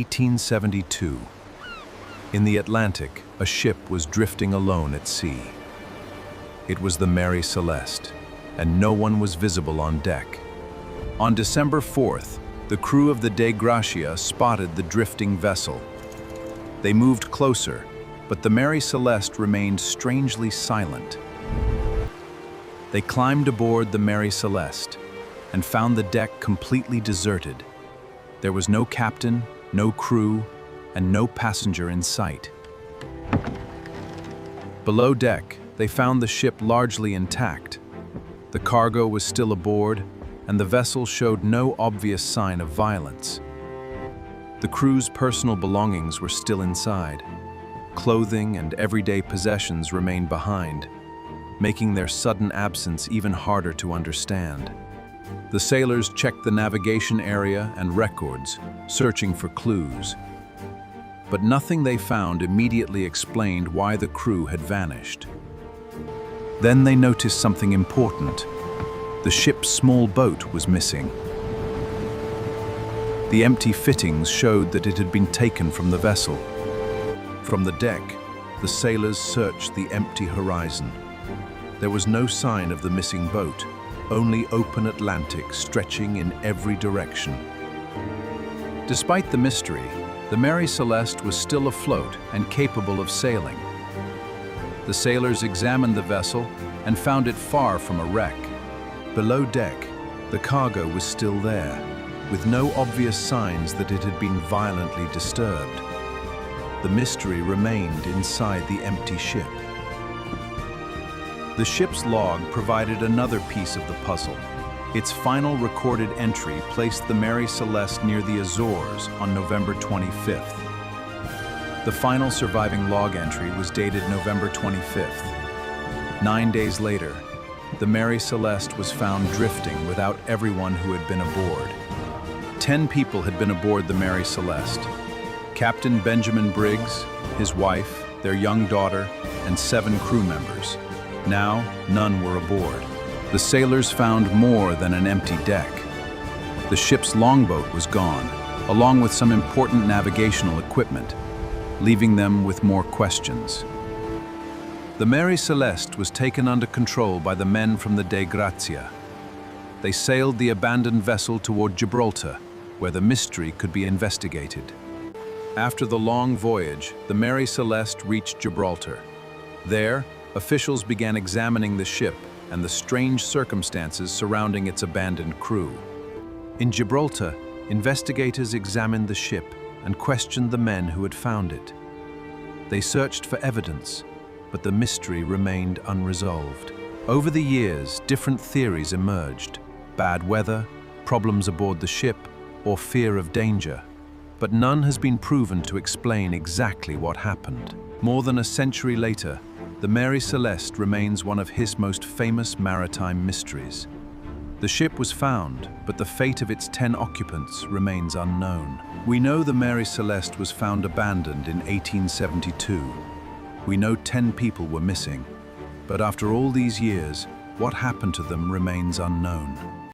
1872. In the Atlantic, a ship was drifting alone at sea. It was the Mary Celeste, and no one was visible on deck. On December 4th, the crew of the Dei Gracia spotted the drifting vessel. They moved closer, but the Mary Celeste remained strangely silent. They climbed aboard the Mary Celeste and found the deck completely deserted. There was no captain, no crew, and no passenger in sight. Below deck, they found the ship largely intact. The cargo was still aboard, and the vessel showed no obvious sign of violence. The crew's personal belongings were still inside. Clothing and everyday possessions remained behind, making their sudden absence even harder to understand. The sailors checked the navigation area and records, searching for clues. But nothing they found immediately explained why the crew had vanished. Then they noticed something important. The ship's small boat was missing. The empty fittings showed that it had been taken from the vessel. From the deck, the sailors searched the empty horizon. There was no sign of the missing boat, only open Atlantic stretching in every direction. Despite the mystery, the Mary Celeste was still afloat and capable of sailing. The sailors examined the vessel and found it far from a wreck. Below deck, the cargo was still there, with no obvious signs that it had been violently disturbed. The mystery remained inside the empty ship. The ship's log provided another piece of the puzzle. Its final recorded entry placed the Mary Celeste near the Azores on November 25th. The final surviving log entry was dated November 25th. 9 days later, the Mary Celeste was found drifting without everyone who had been aboard. 10 people had been aboard the Mary Celeste: Captain Benjamin Briggs, his wife, their young daughter, and 7 crew members. Now, none were aboard. The sailors found more than an empty deck. The ship's longboat was gone, along with some important navigational equipment, leaving them with more questions. The Mary Celeste was taken under control by the men from the Dei Gracia. They sailed the abandoned vessel toward Gibraltar, where the mystery could be investigated. After the long voyage, the Mary Celeste reached Gibraltar. There, officials began examining the ship and the strange circumstances surrounding its abandoned crew. In Gibraltar, investigators examined the ship and questioned the men who had found it. They searched for evidence, but the mystery remained unresolved. Over the years, different theories emerged: bad weather, problems aboard the ship, or fear of danger. But none has been proven to explain exactly what happened. More than a century later, the Mary Celeste remains one of his most famous maritime mysteries. The ship was found, but the fate of its 10 occupants remains unknown. We know the Mary Celeste was found abandoned in 1872. We know 10 people were missing, but after all these years, what happened to them remains unknown.